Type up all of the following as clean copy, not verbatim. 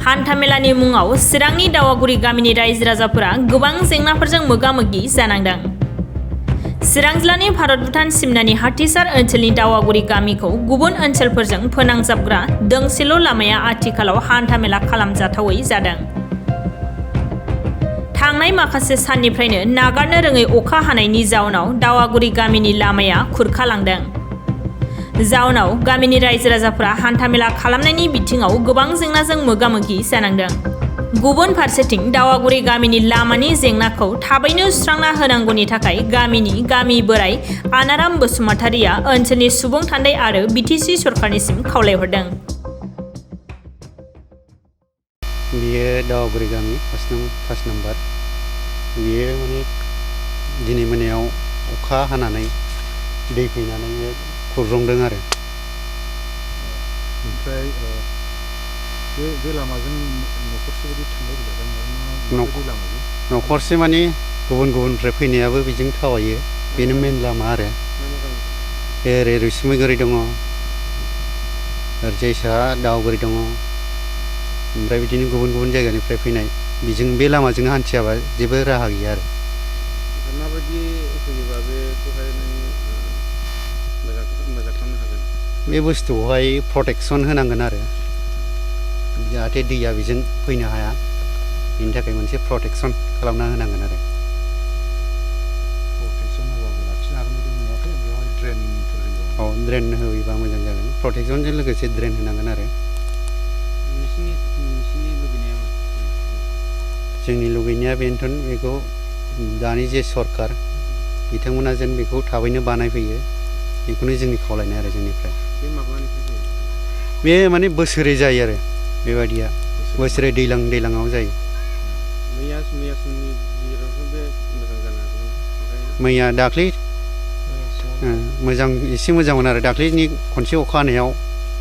हान्थामेलानि मुङाव चिरांनि दावागुरि गामिनि रायजो राजाफोरा गोबां जेंनाफोरजों मोगा-मोगि जानांदों। चिरां जिल्लानि भारत-भुटान सिमनानि हाथिसार ओनसोलनि दावागुरि गामिखौ गुबुन ओनसोलफोरजों फोनांजाबग्रा दोंसेल' लामाया आथिखालाव हान्थामेला खालामजाथावै जादों। थांनाय माखासे साननिफ्रायनो नागारनो रोङै अखा हानायनि जाउनाव दावागुरि गामिनि लामाया खुरखालांदों। जाउनाव गामिनि रायजो राजाफोरा हान्थामेला खालामनायनि बिथिङाव गोबां जेंनाजों मोगा-मोगि जानांदों। गुबुन फारसेथिं दावागुरि गामिनि लामानि जेंनाखौ थाबैनो सुस्रांना होनांगौनि थाखाय गामि बोराइ आनाराम बसुमतारिया ओनसोलनि सुबुं थान्दै आरो बिटिसि सरकारनिसिम खावलायहरदों। बियो दावागुरि गामि फार्स्ट नाम्बार। बियो माने दिनै मोनायाव अखा हानानै दै फैनानै खुरजंदों आरो। ओमफ्राय बे लामाजों न'खरसे बायदि थांलाय फैलाय न'खरसे माने गुबुननिफ्राय फैनायाबो बेजों थावायो। बेनो मेन लामा आरो। ओरै रैसुमैगुरि दङ, ओरैजाय साहा दावागुरि दङ। ओमफ्राय बिदिनो गुबुन जायगानिफ्राय फैनाय बेजों बे लामाजों हान्थियाबा जेबो राहा गैया आरो। माबायदि फैयोबा बेखौहाय मोजां खालामनो हागोन? बे बुस्थुखौहाय प्रटेकसन होनांगोन आरो, जाहाथे दैया बेजों फैनो हाया। बेनि थाखाय मोनसे प्रटेकसन खालामना होनांगोन आरो। प्रटेकसन होबाबो लाखिनो हागोन बायदि नुवाखै। बेवहाय ड्रेनफोर होयोबा ड्रेन होयोबा मोजां जागोन। प्रटेकसनजों लोगोसे ड्रेन होनांगोन आरो। नोंसिनि लुबैनाया मा? जोंनि लुबैनाया बेनोथ' बेखौ दानि जे सरकार बिथांमोना जेन बेखौ थाबैनो बानायफैयो, बेखौनो जोंनि खावलायनाय आरो जोंनिफ्राय। बे माब्लानिफ्राय जायो? बे माने बोसोरै जायो आरो बेबायदिया। बोसोरै दैलाङाव जायो। मैया समनि गेजेरावथ' बे मोजां जानो हागौमोन। मैया दाख्लै एसे मोजांमोन आरो। दाख्लैनि खनसे अखा हानायाव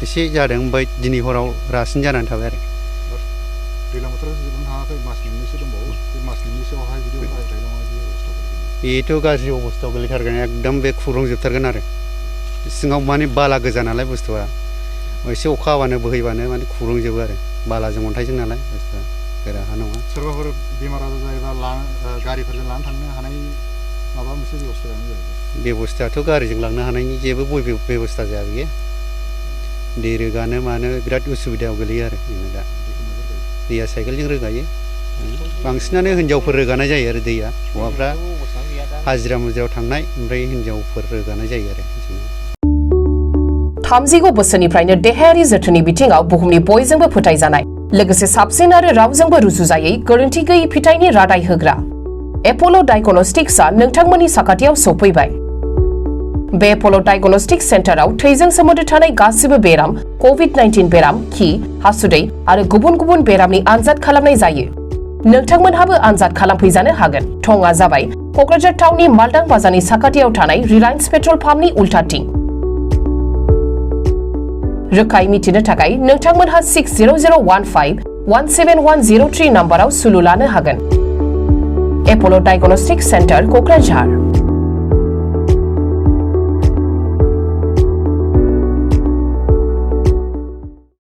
एसे जादों, ओमफ्राय दिनै हराव रासिन जानानै थाबाय आरो। दैज्लां बोथोराव जोबनो थाङाखै, मास मोननैसो दंबावो। बे मास मोननैसोआवहाय बिदि अखा हायोब्ला माबायदि अबस्था गोलैगोन? बेथ' गाज्रि अबस्थायाव गोलैथारगोन, एकदम बे खुरखांजोबथारगोन आरो। सिङाव माने बाला गोजा नालाय बुस्थुआ, एसे अखा हाबानो बोहैबानो माने खुरखांजोबो आरो। बालाजों अन्थाइजों नालाय बुस्थुआ, गोरा हा नङा। सोरबाफोर बेमार आजार जायोबा गारिफोरजों लाना थांनो हानाय माबा मोनसे बेबस्था जानाय जाहैबाय? बेबस्थायाथ' गारिजों लांनो हानायनि जेबो बेबस्था जाया बियो। दै रोगानो मानो बिराद उसुबिदायाव गोलैयो आरो जोङो दा। दैया साइकेलजों रोगायो, बांसिनानो हिनजावफोर रोगानाय जायो आरो दैया। हौवाफ्रा हाजिरा मुजिरायाव थांनाय, ओमफ्राय हिनजावफोर रोगानाय जायो आरो। 30 बोसोरनिफ्रायनो देहायारि जोथोननि बिथिङाव बुहुमनि बयजोंबो फोथायजानाय, लोगोसे साबसिन आरो रावजोंबो रुजुजायै गोरोन्थि गैयै फिथाइनि रादाय होग्रा एप'ल' डायग्नोस्टिक्सआ नोंथांमोननि साखाथियाव सौफैबाय। बे एप'ल' डायग्नोस्टिक्स सेन्टाराव थैजों सोमोन्दो थानाय गासिबो बेराम, कभिड-19 बेराम, खि, हासुदै आरो गुबुन बेरामनि आनजाद खालामनाय जायो। नोंथांमोनहाबो आनजाद खालामफैजानो हागोन। थंआ जाबाय क'क्राझार टाउननि मालदां बाजारनि साखाथियाव थानाय रिलायन्स पेट्रल पाम्पनि उल्टाथिं। रोखायै मिथिनो थाखाय नोंथांमोनहा 6001517103 नाम्बाराव सुलु लानो हागोन। एप'ल' डायग्नोस्टिक्स सेन्टार क'क्राझार।